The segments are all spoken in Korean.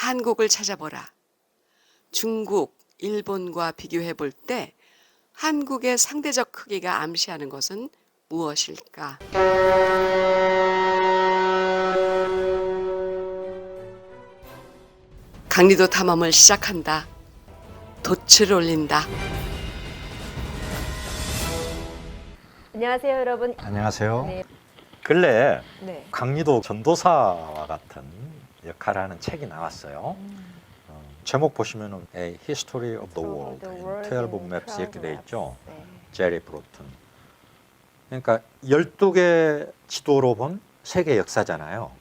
한국을 찾아보라. 중국, 일본과 비교해 볼 때 한국의 상대적 크기가 암시하는 것은 무엇일까? 강리도 탐험을 시작한다. 돛을 올린다. 안녕하세요, 여러분. 안녕하세요. 네. 근래에 네. 강리도 전도사와 같은 역할을 하는 책이 나왔어요. 제목 보시면은 A History of the World in 12 Maps 이렇게 돼 있죠. 네. 제리 브로튼. 그러니까 12개 지도로 본 세계 역사잖아요.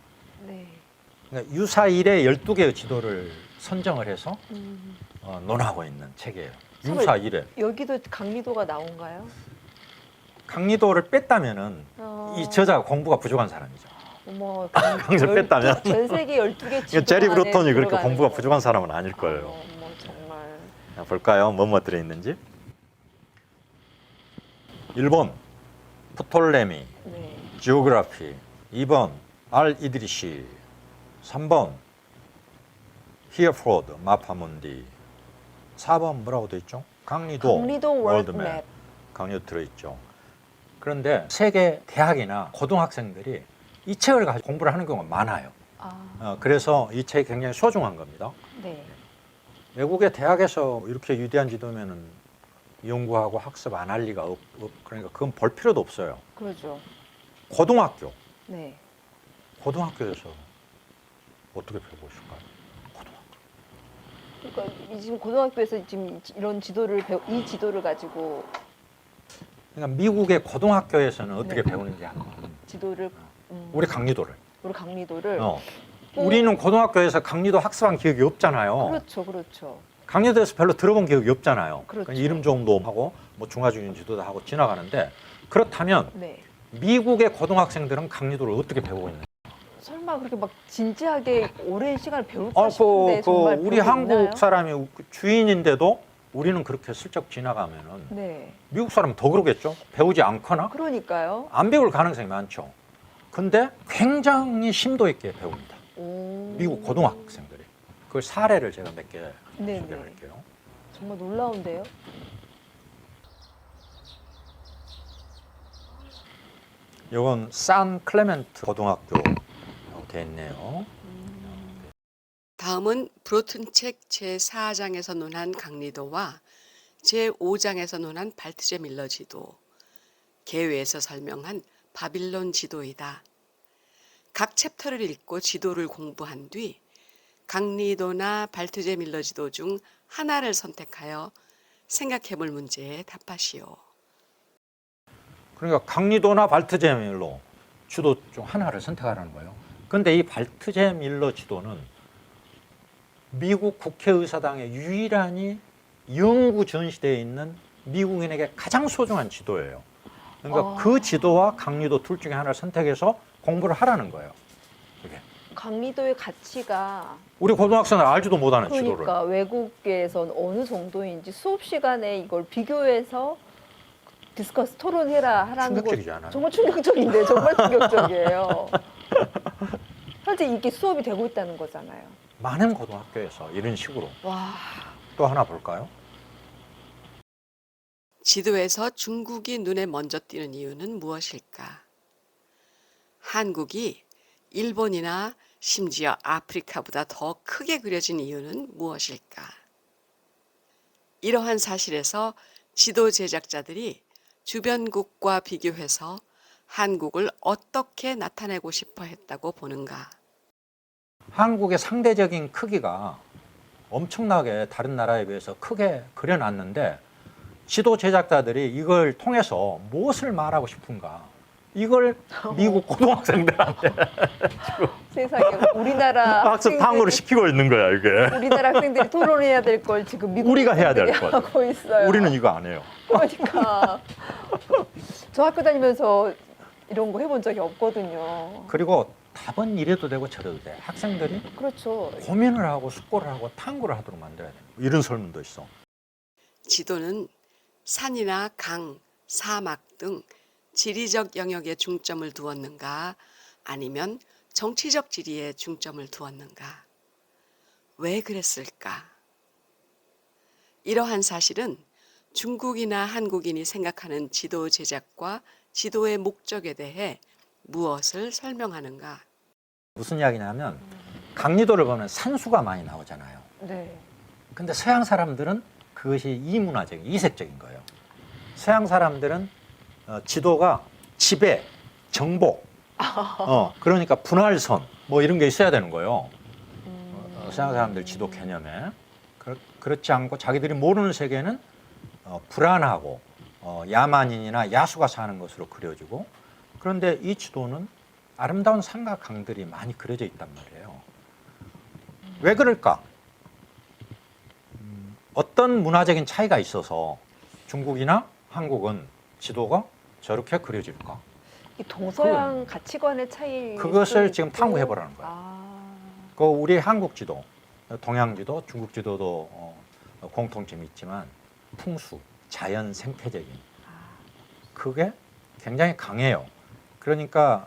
네. 그러니까 유사일의 12개의 지도를 선정을 해서 논하고 있는 책이에요. 유사일에. 여기도 강리도가 나온가요? 강리도를 뺐다면은 이 저자가 공부가 부족한 사람이죠. 어머, 강리도 뺐다면 전 세계 12개 지도 제리 안에 브로턴이 그렇게 들어가는 공부가 거. 부족한 사람은 아닐 거예요. 어머, 정말. 자, 볼까요? 뭐뭐 들어있는지. 1번 프톨레미 네. 지오그라피. 2번 알 이드리시. 3번 히어포드 마파문디. 4번 뭐라고 돼 있죠? 강리도 월드맵. 강리도 들어있죠. 그런데 세계 대학이나 고등학생들이 이 책을 가지고 공부를 하는 경우가 많아요. 그래서 이 책이 굉장히 소중한 겁니다. 네. 외국의 대학에서 이렇게 위대한 지도면은 연구하고 학습 안 할 리가 그러니까 그건 볼 필요도 없어요. 그러죠. 고등학교. 네. 고등학교에서 어떻게 배워보실까요? 그러니까 지금 고등학교에서 지금 이런 이 지도를 가지고 그러니까 미국의 고등학교에서는 어떻게 네. 배우는지 한번. 지도를 우리 강리도를. 우리 강리도를 우리는 고등학교에서 강리도 학습한 기억이 없잖아요. 그렇죠, 그렇죠. 강리도에서 별로 들어본 기억이 없잖아요. 그렇죠. 그러니까 이름 정도 하고 뭐 중화중인 지도도 하고 지나가는데 그렇다면 네. 미국의 고등학생들은 강리도를 어떻게 배우고 있나요? 설마 그렇게 막 진지하게 오랜 시간을 배울까 싶은데 정말 우리 배우고 한국 있나요? 사람이 주인인데도 우리는 그렇게 슬쩍 지나가면은 네. 미국 사람은 더 그러겠죠? 배우지 않거나 그러니까요. 안 배울 가능성이 많죠. 근데 굉장히 심도 있게 배웁니다. 오. 미국 고등학생들이. 그 사례를 제가 몇 개 네네. 소개할게요. 정말 놀라운데요. 이건 산 클레멘트 고등학교 돼 있네요. 다음은 브로튼 책 제4장에서 논한 강리도와 제5장에서 논한 발트제 밀러 지도, 계외에서 설명한 바빌론 지도이다. 각 챕터를 읽고 지도를 공부한 뒤 강리도나 발트제 밀러 지도 중 하나를 선택하여 생각해 볼 문제에 답하시오. 그러니까 강리도나 발트제 밀러 지도 중 하나를 선택하라는 거예요. 근데 이 발트제 밀러 지도는 미국 국회의사당에 유일하니 영구 전시대에 있는 미국인에게 가장 소중한 지도예요. 그러니까 그 지도와 강리도 둘 중에 하나를 선택해서 공부를 하라는 거예요. 이게. 강리도의 가치가 우리 고등학생은 알지도 못하는 그러니까 지도를. 외국에선 어느 정도인지 수업 시간에 이걸 비교해서 디스커스 토론해라 하라는 거 충격적이지 않아요? 정말 충격적인데 정말 충격적이에요. 현재 이게 수업이 되고 있다는 거잖아요. 많은 고등학교에서 이런 식으로. 와. 또 하나 볼까요? 지도에서 중국이 눈에 먼저 띄는 이유는 무엇일까? 한국이 일본이나 심지어 아프리카보다 더 크게 그려진 이유는 무엇일까? 이러한 사실에서 지도 제작자들이 주변국과 비교해서 한국을 어떻게 나타내고 싶어 했다고 보는가? 한국의 상대적인 크기가 엄청나게 다른 나라에 비해서 크게 그려놨는데 지도 제작자들이 이걸 통해서 무엇을 말하고 싶은가? 이걸 미국 고등학생들한테 세상에 우리나라 학습 탕후를 시키고 있는 거야, 이게. 우리나라 학생들이 토론해야 될 걸 지금 미국 우리가 해야 될 학생들이 걸. 하고 있어요. 우리는 이거 안 해요. 그러니까 저 학교 다니면서 이런 거 해본 적이 없거든요. 그리고 답은 이래도 되고 저래도 돼. 학생들이 그렇죠. 고민을 하고 숙고를 하고 탐구를 하도록 만들어야 돼. 이런 설문도 있어. 지도는 산이나 강, 사막 등 지리적 영역에 중점을 두었는가 아니면 정치적 지리에 중점을 두었는가? 왜 그랬을까? 이러한 사실은 중국이나 한국인이 생각하는 지도 제작과 지도의 목적에 대해 무엇을 설명하는가? 무슨 이야기냐면 강리도를 보면 산수가 많이 나오잖아요. 네. 근데 서양 사람들은 그것이 이문화적인, 이색적인 거예요. 서양 사람들은 지도가 지배, 정복, 그러니까 분할선 뭐 이런 게 있어야 되는 거예요. 서양 사람들 지도 개념에. 그렇지 않고 자기들이 모르는 세계는 불안하고 야만인이나 야수가 사는 것으로 그려지고, 그런데 이 지도는 아름다운 산과 강들이 많이 그려져 있단 말이에요. 왜 그럴까? 어떤 문화적인 차이가 있어서 중국이나 한국은 지도가 저렇게 그려질까? 이 동서양 가치관의 차이. 그것을 지금 탐구해 보라는 거예요. 아. 그 우리 한국 지도, 동양 지도, 중국 지도도 공통점이 있지만 풍수, 자연 생태적인 그게 굉장히 강해요. 그러니까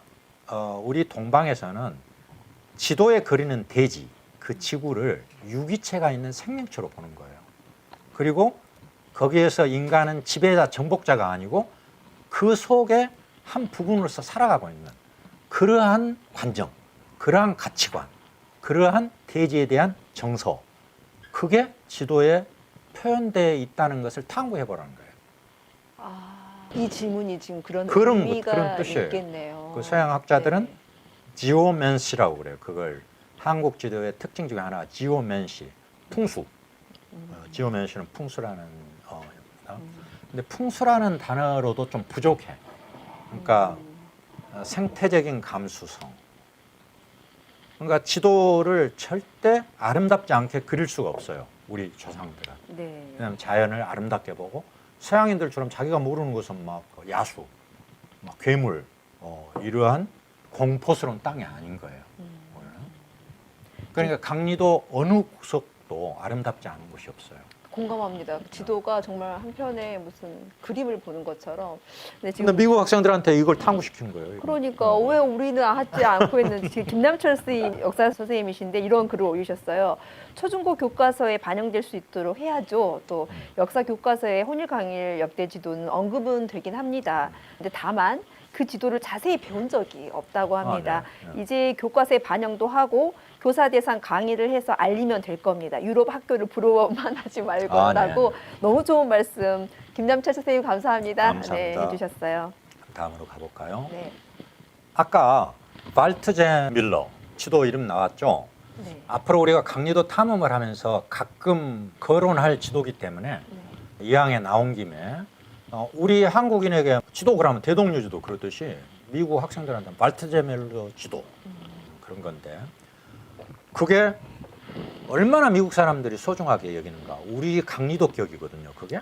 우리 동방에서는 지도에 그리는 대지, 그 지구를 유기체가 있는 생명체로 보는 거예요. 그리고 거기에서 인간은 지배자, 정복자가 아니고 그 속에 한 부분으로서 살아가고 있는 그러한 관점, 그러한 가치관, 그러한 대지에 대한 정서, 그게 지도에 표현되어 있다는 것을 탐구해 보라는 거예요. 이 질문이 지금 그런 의미가 그런 뜻이에요. 있겠네요. 그 서양 학자들은 네. 지오맨시라고 그래요. 그걸 한국 지도의 특징 중에 하나가 지오맨시, 풍수. 지오맨시는 풍수라는 근데 풍수라는 단어로도 좀 부족해. 그러니까 생태적인 감수성. 그러니까 지도를 절대 아름답지 않게 그릴 수가 없어요. 우리 조상들은. 네. 왜냐하면 자연을 아름답게 보고 서양인들처럼 자기가 모르는 것은 막 야수, 막 괴물, 이러한 공포스러운 땅이 아닌 거예요. 그러니까 강리도 어느 구석도 아름답지 않은 곳이 없어요. 공감합니다. 지도가 정말 한편의 무슨 그림을 보는 것처럼. 근데 지금 근데 미국 학생들한테 이걸 탐구시키는 거예요. 이거. 그러니까 왜 우리는 하지 않고 있는지. 지금 김남철 선생님 역사 선생님이신데 이런 글을 올리셨어요. 초중고 교과서에 반영될 수 있도록 해야죠. 또 역사 교과서에 혼일 강일 역대 지도는 언급은 되긴 합니다. 근데 다만 그 지도를 자세히 배운 적이 없다고 합니다. 네. 이제 교과서에 반영도 하고 교사 대상 강의를 해서 알리면 될 겁니다. 유럽 학교를 부러워만 하지 말고라고. 네. 너무 좋은 말씀 김남철 선생님 감사합니다. 감사합니다. 네, 해주셨어요. 다음으로 가볼까요? 네. 아까 발트제 밀러 지도 이름 나왔죠? 네. 앞으로 우리가 강리도 탐험을 하면서 가끔 거론할 지도기 때문에 이왕에 나온 김에 우리 한국인에게 지도 그러면 대동류 지도 그렇듯이 미국 학생들한테는 발트제 밀러 지도 그런 건데, 그게 얼마나 미국 사람들이 소중하게 여기는가. 우리 강리도 격이거든요. 그게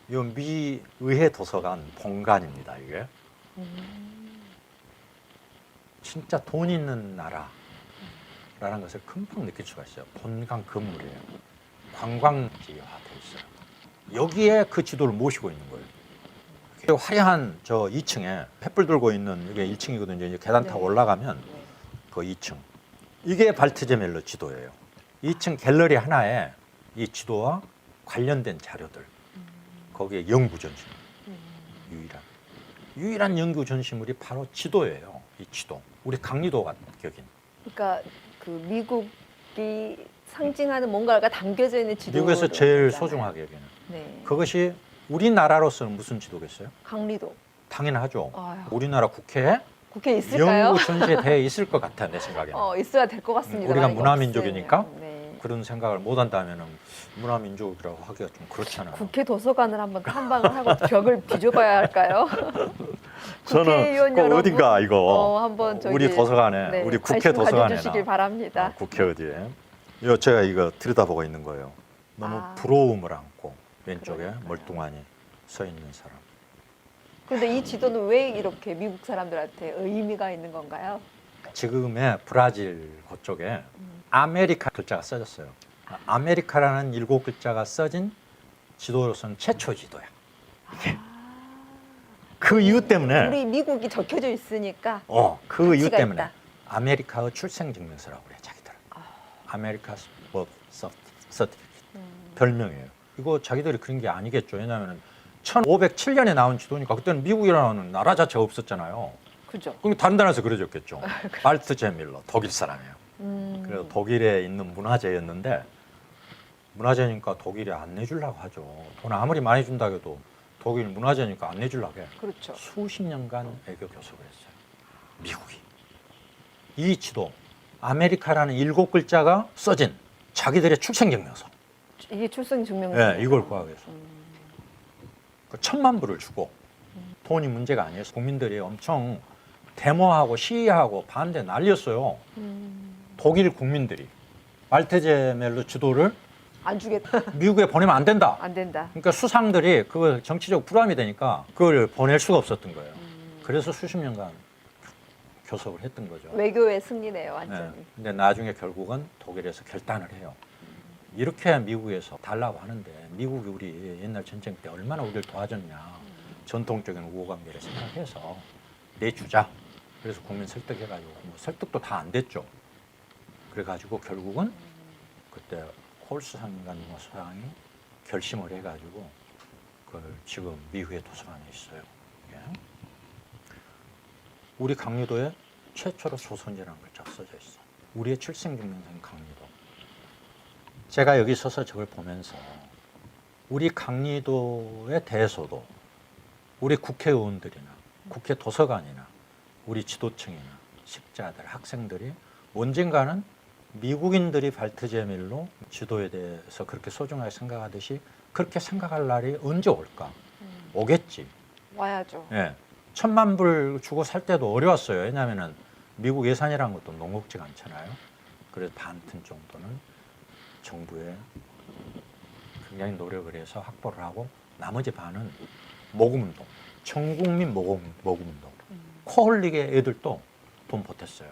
이 미 의회 도서관 본관입니다. 이게 진짜 돈 있는 나라라는 것을 금방 느낄 수가 있어요. 본관 건물이에요. 관광지화돼 있어요. 여기에 그 지도를 모시고 있는 거예요. 화려한 저 2층에 횃불 들고 있는 이게 1층이거든요. 이제 계단 타고 올라가면 그 2층. 이게 발트제멜러 지도예요. 2층 갤러리 하나에 이 지도와 관련된 자료들. 거기에 연구 전시물. 유일한 연구 전시물이 바로 지도예요. 이 지도. 우리 강리도가 격인. 그러니까 그 미국이 상징하는 뭔가가 담겨져 있는 지도. 미국에서 제일 소중하게 여기는. 네. 그것이 우리나라로서는 무슨 지도겠어요? 강리도. 당연하죠. 아유. 우리나라 국회에 국회 있을까요? 연구 전시대에 있을 것 같아, 내 생각에는. 있어야 될 것 같습니다. 우리가 만약에 문화민족이니까 없으면. 네. 그런 생각을 못 한다면 문화민족이라고 하기가 좀 그렇잖아요. 국회 도서관을 한번 탐방을 하고 벽을 뒤져봐야 할까요? 저는 국회의원 꼭 여러분, 어딘가 이거 한번 저기, 우리 도서관에, 네, 우리 국회 관심 도서관에나 가져주시길 바랍니다. 국회 어디에 제가 이거 들여다보고 있는 거예요. 너무 부러움을 안고 왼쪽에 그러니까요. 멀뚱하니 서 있는 사람. 그런데 이 지도는 왜 이렇게 미국 사람들한테 의미가 있는 건가요? 지금의 브라질 그쪽에 아메리카 글자가 써졌어요. 아메리카라는 7글자가 써진 지도로서는 최초 지도야. 이게. 그 이유 때문에 우리 미국이 적혀져 있으니까 그 이유 가치가 때문에 있다. 아메리카의 출생증명서라고 그래 자기들은. America's Birth Certificate. 별명이에요. 이거 자기들이 그린 게 아니겠죠. 왜냐하면 1507년에 나온 지도니까 그때는 미국이라는 나라 자체가 없었잖아요. 그죠. 그럼 다른 나라에서 그려졌겠죠. 발트제 밀러, 독일 사람이에요. 그래서 독일에 있는 문화재였는데 문화재니까 독일이 안 내주려고 하죠. 돈 아무리 많이 준다고 해도 독일 문화재니까 안 내주려고 해. 그렇죠. 수십 년간 애교 교섭을 했어요. 미국이. 이 지도, 아메리카라는 7글자가 써진 자기들의 출생증명서. 이게 출생 증명서. 네, 이걸 구하기 위해서. 그 1,000만 불을 주고 돈이 문제가 아니었어요. 국민들이 엄청 데모하고 시위하고 반대 난리였어요. 독일 국민들이 발트제멜로 지도를 안 주겠다. 미국에 보내면 안 된다. 안 된다. 그러니까 수상들이 그걸 정치적 부담이 되니까 그걸 보낼 수가 없었던 거예요. 그래서 수십 년간 교섭을 했던 거죠. 외교의 승리네요, 네. 완전히. 근데 나중에 결국은 독일에서 결단을 해요. 이렇게 미국에서 달라고 하는데 미국이 우리 옛날 전쟁 때 얼마나 우리를 도와줬냐. 전통적인 우호관계를 생각해서 내주자. 그래서 국민 설득해가지고 뭐 설득도 다 안 됐죠. 그래가지고 결국은 그때 홀스 상임관과 수상이 결심을 해가지고 그걸 지금 미국의 도서관에 있어요. 예. 우리 강리도에 최초로 조선이라는 글자가 써져 있어. 우리의 출생증명서인 강리도. 제가 여기 서서 저걸 보면서 우리 강리도에 대해서도 우리 국회의원들이나 국회 도서관이나 우리 지도층이나 식자들, 학생들이 언젠가는 미국인들이 발트제밀로 지도에 대해서 그렇게 소중하게 생각하듯이 그렇게 생각할 날이 언제 올까? 오겠지. 와야죠. 예. 1,000만 불 주고 살 때도 어려웠어요. 왜냐하면 미국 예산이라는 것도 녹록지가 않잖아요. 그래서 반튼 정도는 정부에 굉장히 노력을 해서 확보를 하고 나머지 반은 모금운동, 전국민 모금운동. 코 흘리게 애들도 돈 보탰어요.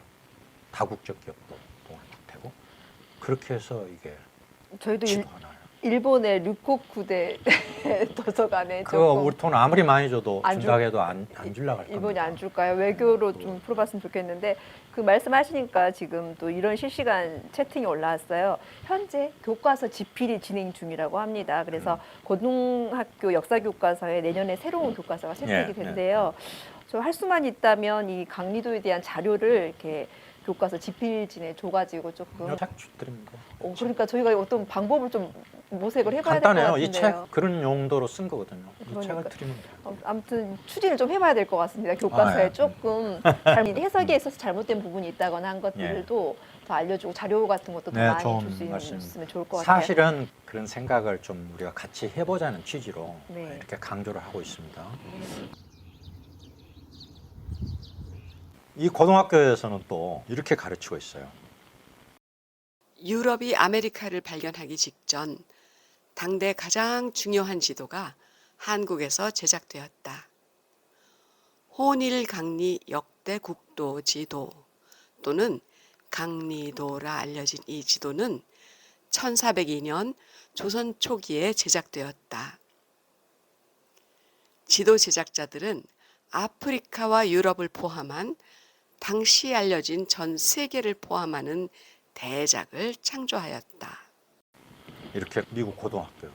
다국적 기업도 돈을 보태고 그렇게 해서 이게 저희도 지도가 나요. 일본의 류코쿠대 도서관에 그거 조금 우리 돈 아무리 많이 줘도 안 준다고 해도 안 주려고 할 겁니다. 일본이 안 줄까요? 외교로 좀 풀어봤으면 좋겠는데 그 말씀하시니까 지금 또 이런 실시간 채팅이 올라왔어요. 현재 교과서 집필이 진행 중이라고 합니다. 그래서 고등학교 역사 교과서에 내년에 새로운 교과서가 채택이 된대요. 저 할 수만 있다면 이 강리도에 대한 자료를 이렇게 교과서 집필진에 줘가지고 조금 책 드립니다. 그러니까 저희가 어떤 방법을 좀 모색을 해봐야 될 것 간단해요. 같은데요. 이 책 그런 용도로 쓴 거거든요. 이 그러니까. 책을 드리면 돼요. 아무튼 추진을 좀 해봐야 될 것 같습니다. 교과서에 예. 조금 해석에 있어서 잘못된 부분이 있다거나 한 것들도 더 알려주고 자료 같은 것도 더 네, 많이 좋은 줄 수 말씀입니다. 있으면 좋을 것 같아요. 사실은 그런 생각을 좀 우리가 같이 해보자는 취지로 네. 이렇게 강조를 하고 있습니다. 이 고등학교에서는 또 이렇게 가르치고 있어요. 유럽이 아메리카를 발견하기 직전 당대 가장 중요한 지도가 한국에서 제작되었다. 혼일강리 역대 국도 지도 또는 강리도라 알려진 이 지도는 1402년 조선 초기에 제작되었다. 지도 제작자들은 아프리카와 유럽을 포함한 당시 알려진 전 세계를 포함하는 대작을 창조하였다. 이렇게 미국 고등학교.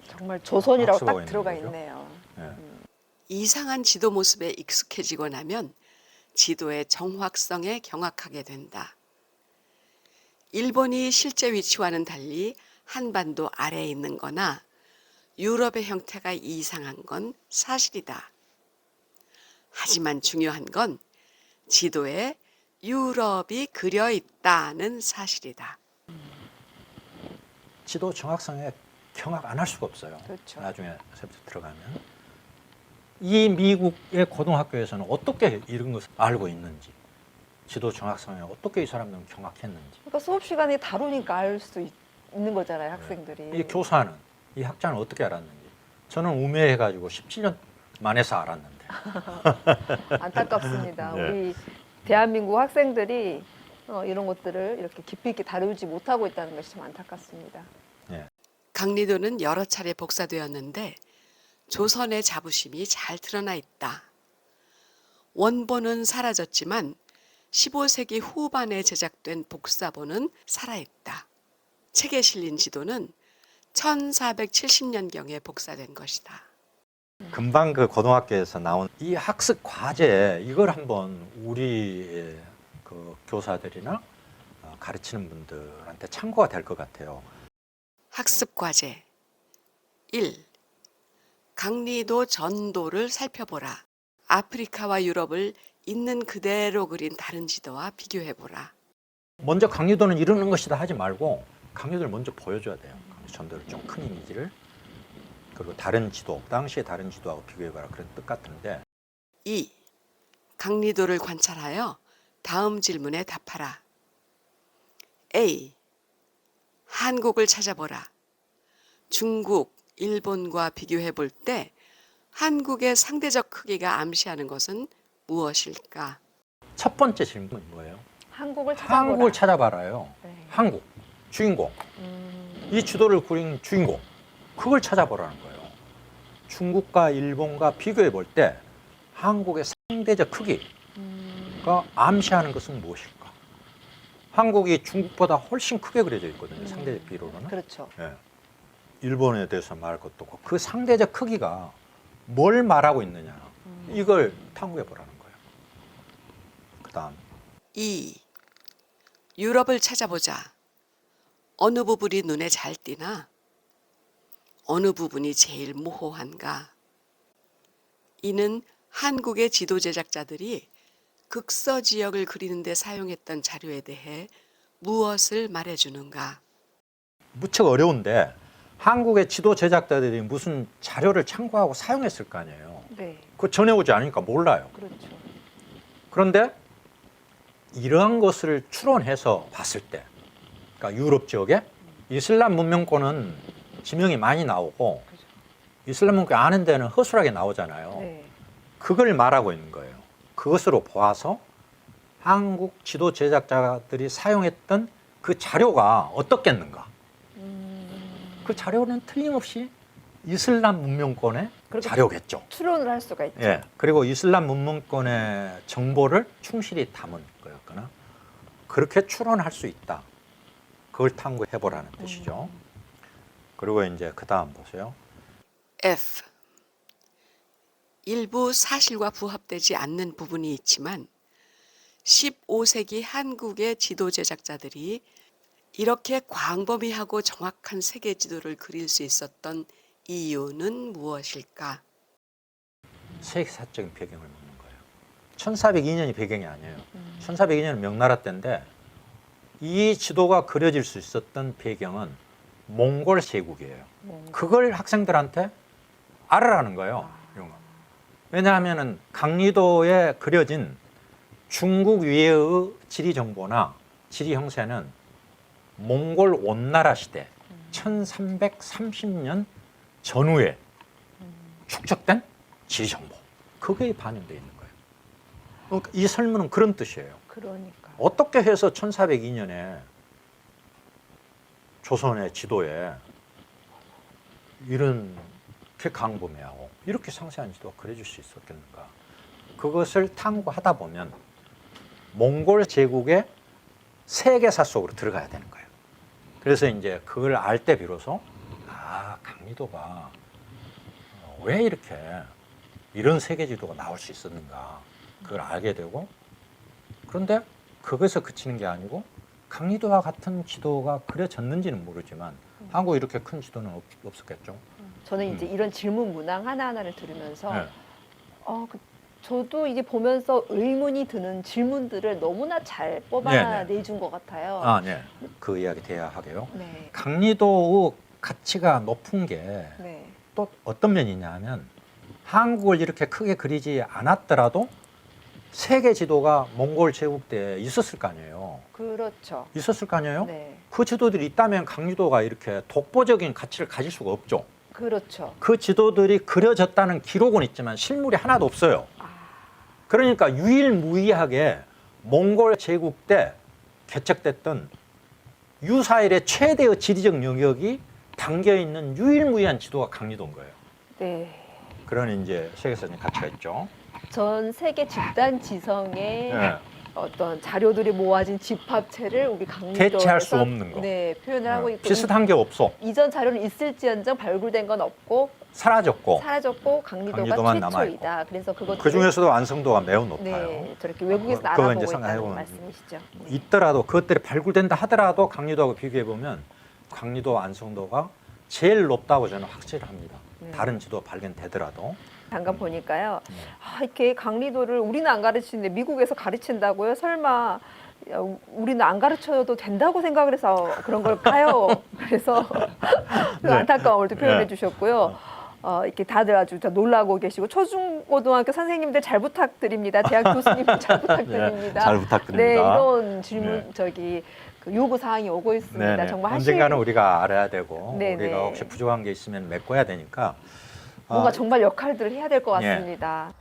정말 조선이라고 박수가 딱 있는 들어가 거죠? 있네요. 네. 이상한 지도 모습에 익숙해지고 나면 지도의 정확성에 경악하게 된다. 일본이 실제 위치와는 달리 한반도 아래에 있는 거나 유럽의 형태가 이상한 건 사실이다. 하지만 중요한 건 지도에 유럽이 그려 있다는 사실이다. 지도 정확성에 경악 안 할 수가 없어요. 그렇죠. 나중에 세부터 들어가면. 이 미국의 고등학교에서는 어떻게 이런 것을 알고 있는지, 지도 정확성에 어떻게 이 사람들은 경악했는지. 그러니까 수업 시간에 다루니까 알 수 있는 거잖아요, 학생들이. 이 교사는, 이 학자는 어떻게 알았는지. 저는 우매해가지고 17년 만에서 알았는데. 안타깝습니다. 네. 우리 대한민국 학생들이 이런 것들을 이렇게 깊이 있게 다루지 못하고 있다는 것이 좀 안타깝습니다. 네. 강리도는 여러 차례 복사되었는데 조선의 자부심이 잘 드러나 있다. 원본은 사라졌지만 15세기 후반에 제작된 복사본은 살아있다. 책에 실린 지도는 1470년경에 복사된 것이다. 금방 그 고등학교에서 나온 이 학습 과제 이걸 한번 우리 그 교사들이나 가르치는 분들한테 참고가 될 것 같아요. 학습 과제 1. 강리도 전도를 살펴보라. 아프리카와 유럽을 있는 그대로 그린 다른 지도와 비교해보라. 먼저 강리도는 이러는 것이다 하지 말고 강리도를 먼저 보여줘야 돼요. 전도를 좀 큰 이미지를. 그리고 다른 지도, 당시의 다른 지도하고 비교해봐라. 그런 뜻 같은데. 2. 강리도를 관찰하여 다음 질문에 답하라. A. 한국을 찾아보라. 중국, 일본과 비교해 볼 때 한국의 상대적 크기가 암시하는 것은 무엇일까? 첫 번째 질문은 뭐예요? 한국을 찾아보라. 한국을 찾아봐라요. 네. 한국, 주인공. 이 지도를 그린 주인공. 그걸 찾아보라는 거예요. 중국과 일본과 비교해 볼 때 한국의 상대적 크기가 암시하는 것은 무엇일까? 한국이 중국보다 훨씬 크게 그려져 있거든요. 상대적 비로는. 그렇죠. 예. 일본에 대해서 말할 것도 없고 그 상대적 크기가 뭘 말하고 있느냐. 이걸 탐구해 보라는 거예요. 그다음 2. 유럽을 찾아보자. 어느 부분이 눈에 잘 띄나? 어느 부분이 제일 모호한가? 이는 한국의 지도 제작자들이 극서 지역을 그리는 데 사용했던 자료에 대해 무엇을 말해주는가? 무척 어려운데 한국의 지도 제작자들이 무슨 자료를 참고하고 사용했을 거 아니에요. 네. 그거 전해오지 않으니까 몰라요. 그렇죠. 그런데 이러한 것을 추론해서 봤을 때, 그러니까 유럽 지역에 이슬람 문명권은 지명이 많이 나오고 그렇죠. 이슬람 문명 아는 데는 허술하게 나오잖아요. 네. 그걸 말하고 있는 거예요. 그것으로 보아서 한국 지도 제작자들이 사용했던 그 자료가 어떻겠는가? 그 자료는 틀림없이 이슬람 문명권의 그렇게 자료겠죠. 추론을 할 수가 있죠. 예. 그리고 이슬람 문명권의 정보를 충실히 담은 거였거나 그렇게 추론할 수 있다. 그걸 탐구해 보라는 뜻이죠. 그리고 이제 그 다음 보세요. F. 일부 사실과 부합되지 않는 부분이 있지만 15세기 한국의 지도 제작자들이 이렇게 광범위하고 정확한 세계 지도를 그릴 수 있었던 이유는 무엇일까? 세계사적인 배경을 묻는 거예요. 1402년이 배경이 아니에요. 1402년은 명나라 때인데 이 지도가 그려질 수 있었던 배경은 몽골 제국이에요. 그걸 학생들한테 알아라는 거예요. 왜냐하면 강리도에 그려진 중국 위의 지리 정보나 지리 형세는 몽골 원나라 시대 1330년 전후에 축적된 지리 정보. 그게 반영되어 있는 거예요. 그러니까 이 설문은 그런 뜻이에요. 그러니까. 어떻게 해서 1402년에 조선의 지도에 이렇게 광범위하고 이렇게 상세한 지도가 그려질 수 있었겠는가? 그것을 탐구하다 보면 몽골 제국의 세계사 속으로 들어가야 되는 거예요. 그래서 이제 그걸 알 때 비로소 강리도가 왜 이렇게 이런 세계 지도가 나올 수 있었는가? 그걸 알게 되고 그런데 그것에서 그치는 게 아니고 강리도와 같은 지도가 그려졌는지는 모르지만 한국에 이렇게 큰 지도는 없었겠죠. 저는 이제 이런 질문 문항 하나하나를 들으면서 네. 저도 이제 보면서 의문이 드는 질문들을 너무나 잘 뽑아내준 것 같아요. 네. 그 이야기 돼야 하게요. 네. 강리도의 가치가 높은 게 네. 또 어떤 면이 있냐 하면 한국을 이렇게 크게 그리지 않았더라도 세계 지도가 몽골 제국 때 있었을 거 아니에요. 그렇죠. 있었을 거 아니에요. 네. 그 지도들이 있다면 강리도가 이렇게 독보적인 가치를 가질 수가 없죠. 그렇죠. 그 지도들이 그려졌다는 기록은 있지만 실물이 하나도 없어요. 그러니까 유일무이하게 몽골 제국 때 개척됐던 유사일의 최대의 지리적 영역이 담겨 있는 유일무이한 지도가 강리도인 거예요. 네. 그런 이제 세계사적인 가치가 있죠. 전 세계 집단 지성의 네. 어떤 자료들이 모아진 집합체를 우리 강리도에서 대체할 수 없는 거. 네, 표현을 하고 있고 비슷한 게 없어. 이전 자료는 있을지언정 발굴된 건 없고 사라졌고 사라졌고 강리도가 강리도만 최초이다. 그래서 그것 그 중에서도 완성도가 매우 높아요. 네, 저렇게 외국에서 그거 알아보고 이제 있다는 생각해보면 말씀이시죠. 네. 있더라도 그것들이 발굴된다 하더라도 강리도하고 비교해 보면 강리도 완성도가 제일 높다고 저는 확실합니다. 네. 다른 지도 발견되더라도. 잠깐 보니까요. 이렇게 강리도를 우리는 안 가르치는데 미국에서 가르친다고요? 설마 우리는 안 가르쳐도 된다고 생각을 해서 그런 걸까요? 그래서 네. 안타까움을 또 표현해 네. 주셨고요. 이렇게 다들 아주 다 놀라고 계시고 초중고등학교 선생님들 잘 부탁드립니다. 대학 교수님들 잘 부탁드립니다. 네, 잘 부탁드립니다. 네, 이런 질문 네. 그 요구 사항이 오고 있습니다. 네네. 정말 언젠가는 우리가 알아야 되고 네네. 우리가 혹시 부족한 게 있으면 메꿔야 되니까 뭔가 아, 정말 역할들을 해야 될 것 예. 같습니다.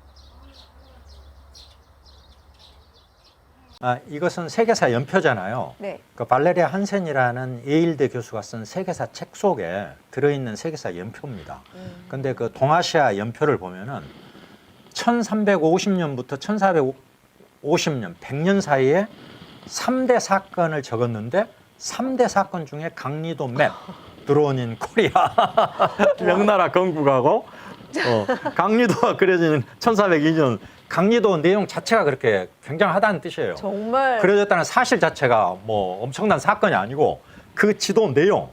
이것은 세계사 연표잖아요. 네. 그 발레리아 한센이라는 예일대 교수가 쓴 세계사 책 속에 들어있는 세계사 연표입니다. 근데 그 동아시아 연표를 보면은 1350년부터 1450년, 100년 사이에 3대 사건을 적었는데 3대 사건 중에 강리도 맵, 드론 인 코리아, 명나라 건국하고 강리도가 그려지는 1402년 강리도 내용 자체가 그렇게 굉장하다는 뜻이에요. 정말 그려졌다는 사실 자체가 뭐 엄청난 사건이 아니고 그 지도 내용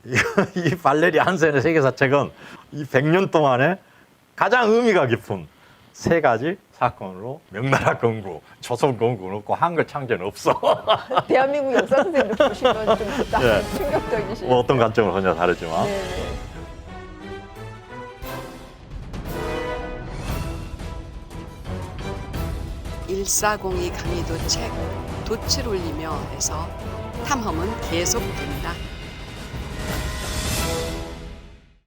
이 발레리아 한센의 세계사 책은 이 100년 동안에 가장 의미가 깊은 세 가지 사건으로 명나라 건국, 조선 건국은 없고 한글 창제는 없어. 대한민국 역사 선생님들 보시면 좀 네. 충격적이시죠. 뭐 어떤 관점으로 보냐 다르지만. 네. 1402 강의도 책 돛을 올리며에서 탐험은 계속된다.